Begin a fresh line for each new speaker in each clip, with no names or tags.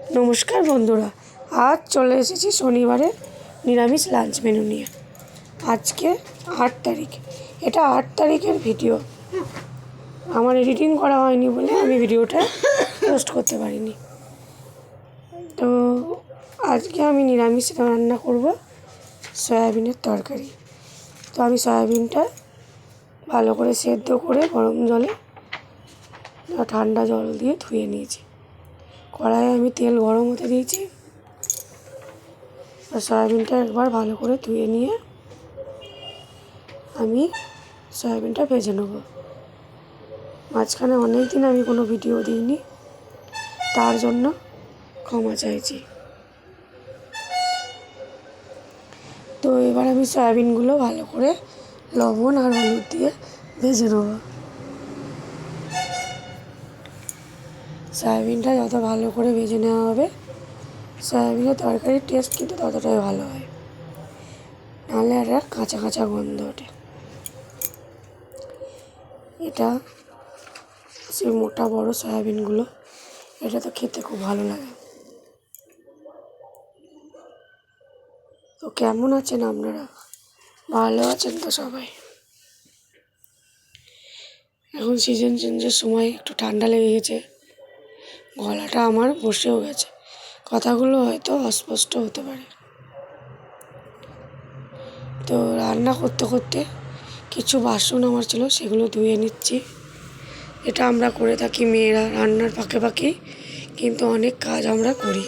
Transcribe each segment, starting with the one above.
নমস্কার বন্ধুরা, আজ চলে এসেছি শনিবারের নিরামিষ লাঞ্চ মেনু নিয়ে। আজকে 8 তারিখ, এটা 8 তারিখের ভিডিও। আমার এডিটিং করা হয়নি বলে আমি ভিডিওটা পোস্ট করতে পারিনি। তো আজকে আমি নিরামিষ রান্না করব সয়াবিনের তরকারি। তো আমি সয়াবিনটা ভালো করে সেদ্ধ করে গরম জলে ঠান্ডা জল দিয়ে ধুয়ে নিয়েছি। কড়াইয়ে আমি তেল গরম হতে দিয়েছি। আর সয়াবিনটা একবার ভালো করে ধুয়ে নিয়ে আমি সয়াবিনটা ভেজে নেব। মাঝখানে অনেক দিন আমি কোনো ভিডিও দিইনি, তার জন্য ক্ষমা চাইছি। তো এবার আমি সয়াবিনগুলো ভালো করে লবণ আর হলুদ দিয়ে ভেজে নেব। সয়াবিনটা যত ভালো করে ভেজে নেওয়া হবে, সয়াবিনের তরকারির টেস্ট কিন্তু ততটাই ভালো হয়, নাহলে একটা কাঁচা কাঁচা গন্ধ ওঠে। এটা সেই মোটা বড় সয়াবিনগুলো, এটা তো খেতে খুব ভালো লাগে। তো কেমন আছেন আপনারা? ভালো আছেন তো সবাই? এখন সিজন চেঞ্জের সময় একটু ঠান্ডা লেগে গেছে, গলাটা আমার বসেও গেছে, কথাগুলো হয়তো অস্পষ্ট হতে পারে। তো রান্না করতে করতে কিছু বাসন আমার ছিল, সেগুলো ধুয়ে নিচ্ছি। এটা আমরা করে থাকি মেয়েরা, রান্নার ফাঁকে ফাঁকে কিন্তু অনেক কাজ আমরা করি।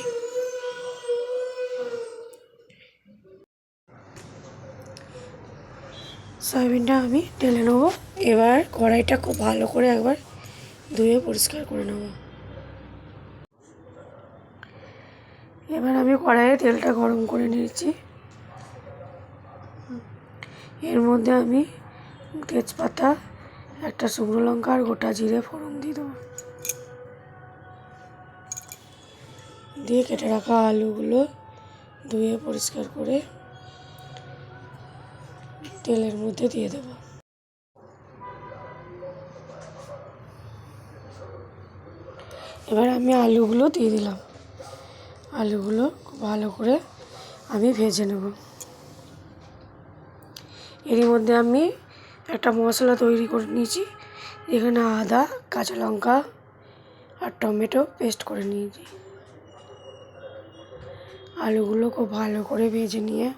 সয়াবিনটা আমি ঢেলে নেবো। এবার কড়াইটা খুব ভালো করে একবার ধুয়ে পরিষ্কার করে নেব। এবার আমি কড়াইয়ে তেলটা গরম করে নিয়েছি। এর মধ্যে আমি তেজপাতা, একটা শুকনো লঙ্কা আর গোটা জিরে ফোড়ন দিয়ে দেবো। দিয়ে কেটে রাখা আলুগুলো ধুয়ে পরিষ্কার করে তেলের মধ্যে দিয়ে দেব। এবার আমি আলুগুলো দিয়ে দিলাম। আলুগুলো খুব ভালো করে আমি ভেজে নেব। এরই মধ্যে আমি একটা মশলা তৈরি করে নিয়েছি। এখানে আদা, কাঁচা লঙ্কা আর টমেটো পেস্ট করে নিয়েছি। আলুগুলো খুব ভালো করে ভেজে নিয়ে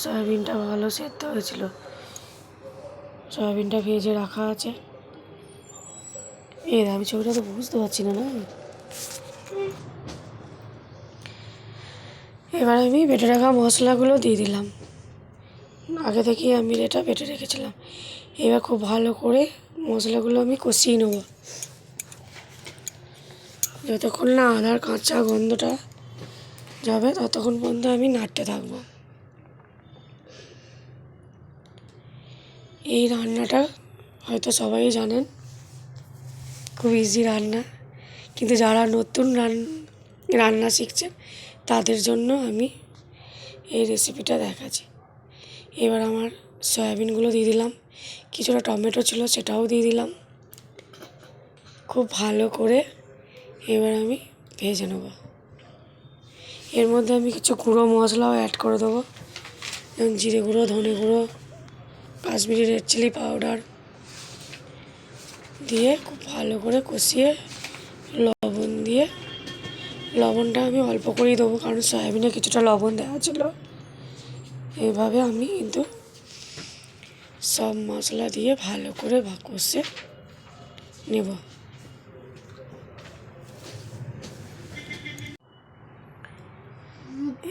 সয়াবিনটা ভালো সেদ্ধ হয়েছিল, সয়াবিনটা ভেজে রাখা আছে। আমি ছবিটা তো বুঝতে পারছি না। এবার আমি বেটে রাখা মশলাগুলো দিয়ে দিলাম। আগে থেকেই আমি এটা বেটে রেখেছিলাম। এবার খুব ভালো করে মশলাগুলো আমি কষিয়ে নেব, যতক্ষণ না আদার কাঁচা গন্ধটা যাবে ততক্ষণ পর্যন্ত আমি নাড়তে থাকবো। এই রান্নাটা হয়তো সবাই জানেন, খুব ইজি রান্না, কিন্তু যারা নতুন রান্না শিখছেন তাদের জন্য আমি এই রেসিপিটা দেখাচ্ছি। এবার আমার সয়াবিনগুলো দিয়ে দিলাম, কিছুটা টমেটো ছিল সেটাও দিয়ে দিলাম। খুব ভালো করে এবার আমি ভেজে নেব। এর মধ্যে আমি কিছু গুঁড়ো মশলাও অ্যাড করে দেবো, যেমন জিরে গুঁড়ো, ধনে গুঁড়ো, কাশ্মীরি রেড চিলি পাউডার দিয়ে খুব ভালো করে কষিয়ে লবণ দিয়ে, লবণটা আমি অল্প করেই দেবো কারণ সয়াবিনে কিছুটা লবণ দেওয়া ছিল। এইভাবে আমি কিন্তু সব মশলা দিয়ে ভালো করে কষে নেব।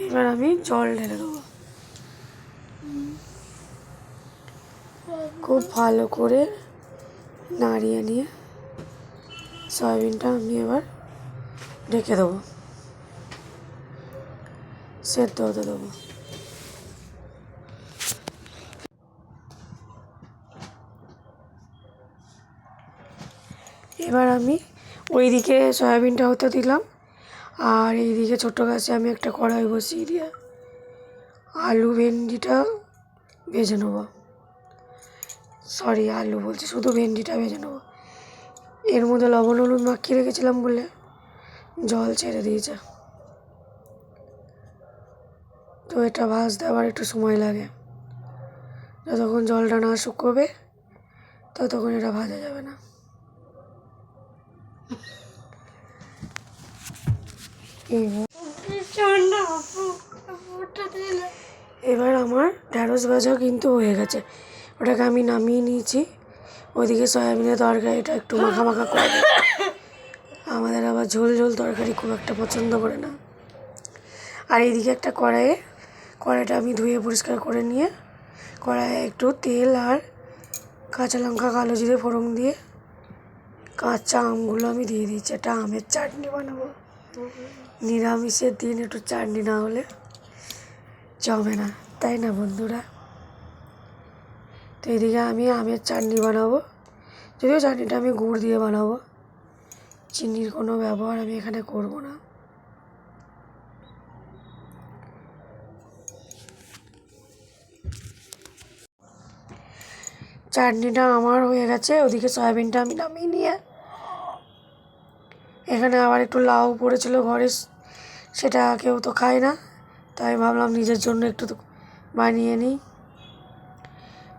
এবার আমি জল ঢেলে দেবো। খুব ভালো করে নাড়িয়ে নিয়ে সয়াবিনটা আমি এবার ঢেকে দেবো, সেদ্ধ হতে দেবো। এবার আমি ওইদিকে সয়াবিনটা হতে দিলাম, আর এইদিকে ছোটো গ্যাসে আমি একটা কড়াই বসিয়ে দিয়ে আলু ভেন্ডিটা ভেজে নেবো, সরি আলু বলছি, শুধু ভেন্ডিটা ভেজে নেবো। এর মধ্যে লবণ হলুদ মাখিয়ে রেখেছিলাম বলে জল ছেড়ে দিয়েছে, তো এটা ভাজতে আবার একটু সময় লাগে। যতক্ষণ জলটা না শুকোবে ততক্ষণ এটা ভাজা যাবে না। এবার আমার ঢ্যাঁড়স ভাজা কিন্তু হয়ে গেছে, ওটাকে আমি নামিয়ে নিয়েছি। ওইদিকে সয়াবিনের তরকারিটা একটু মাখা মাখা করে, আমাদের আবার ঝোল ঝোল তরকারি খুব একটা পছন্দ করে না। আর এইদিকে একটা কড়াইটা আমি ধুয়ে পরিষ্কার করে নিয়ে কড়াইয়ে একটু তেল আর কাঁচা লঙ্কা কালো জিরে ফোড়ন দিয়ে কাঁচা আমগুলো আমি দিয়ে দিচ্ছি। এটা আমের চাটনি বানাবো, নিরামিষের দিন একটু চাটনি না হলে জমে না, তাই না বন্ধুরা? তো এদিকে আমি আমের চাটনি বানাবো, যদিও চাটনিটা আমি গুড় দিয়ে বানাবো, চিনির কোনো ব্যবহার আমি এখানে করব না। চাটনিটা আমার হয়ে গেছে। ওদিকে সয়াবিনটা আমি নামিয়ে নিয়ে এখানে আবার একটু লাউ পড়েছিল ঘরে, সেটা কেউ তো খায় না, তাই ভাবলাম নিজের জন্য একটু বানিয়ে নিই।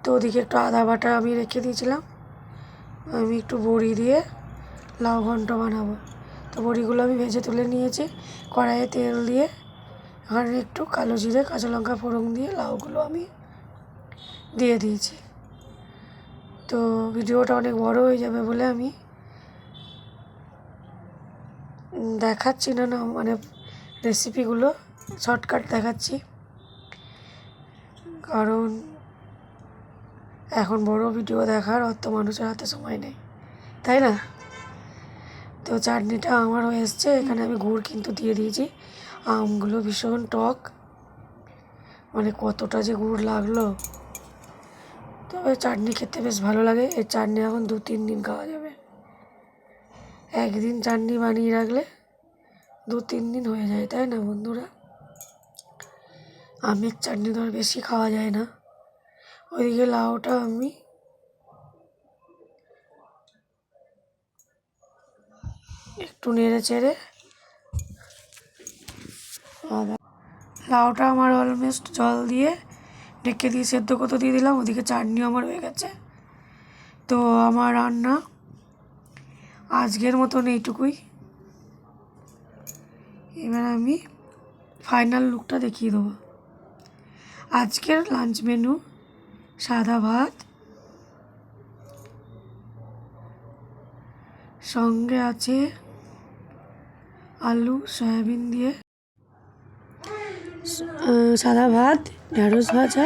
তো ওদিকে একটু আদা বাটা আমি রেখে দিয়েছিলাম, আমি একটু বড়ি দিয়ে লাউ ঘন্ট বানাবো। তো বড়িগুলো আমি ভেজে তুলে নিয়েছি, কড়াইয়ে তেল দিয়ে এখানে একটু কালো জিরে কাঁচা লঙ্কা ফোড়ন দিয়ে লাউগুলো আমি দিয়ে দিয়েছি। তো ভিডিওটা অনেক বড় হয়ে যাবে বলে আমি দেখাচ্ছি না, মানে রেসিপিগুলো শর্টকাট দেখাচ্ছি, কারণ এখন বড় ভিডিও দেখার অত মানুষের হাতে সময় নেই, তাই না? তো চাটনিটা আমার হয়ে এসছে, এখানে আমি গুড় কিন্তু দিয়ে দিয়েছি। আমগুলো ভীষণ টক, মানে কতটা যে গুড় লাগলো। তবে চাটনি খেতে বেশ ভালো লাগে, এই চাটনি এখন 2-3 দিন খাওয়া যাবে। একদিন চাটনি বানিয়ে রাখলে 2-3 দিন হয়ে যায়, তাই না বন্ধুরা? আমের চাটনি তো আর বেশি খাওয়া যায় না। ওইদিকে লাউটা আমি একটু নেড়ে চেড়ে, লাউটা আমার অলমোস্ট জল দিয়ে ঢেকে দিয়ে সেদ্ধ করতে দিয়ে দিলাম। ওদিকে চাটনিও আমার হয়ে গেছে। তো আমার রান্না আজকের মতন এইটুকুই। এবার আমি ফাইনাল লুকটা দেখিয়ে দেবো। আজকের লাঞ্চ মেনু সাদা ভাত, সঙ্গে আছে আলু সয়াবিন দিয়ে সাদা ভাত, ঢ্যাঁড়স ভাজা,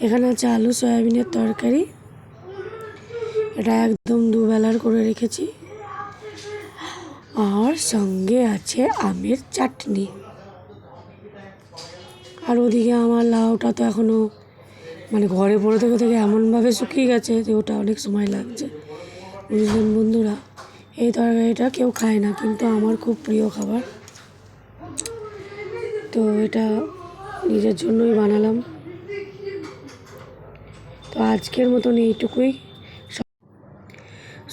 এখানে আছে আলু সয়াবিনের তরকারি, এটা একদম দুবেলার করে রেখেছি, আর সঙ্গে আছে আমের চাটনি। আর ওদিকে আমার লাউটা তো এখনও মানে ঘরে পড়ে থেকে থেকে এমনভাবে শুকিয়ে গেছে যে ওটা অনেক সময় লাগছে, বুঝলেন বন্ধুরা? এই তরকারিটা কেউ খায় না, কিন্তু আমার খুব প্রিয় খাবার, তো এটা নিজের জন্যই বানালাম। তো আজকের মতন এইটুকুই।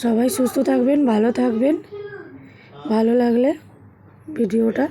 সবাই সুস্থ থাকবেন, ভালো থাকবেন। ভালো লাগলে ভিডিওটা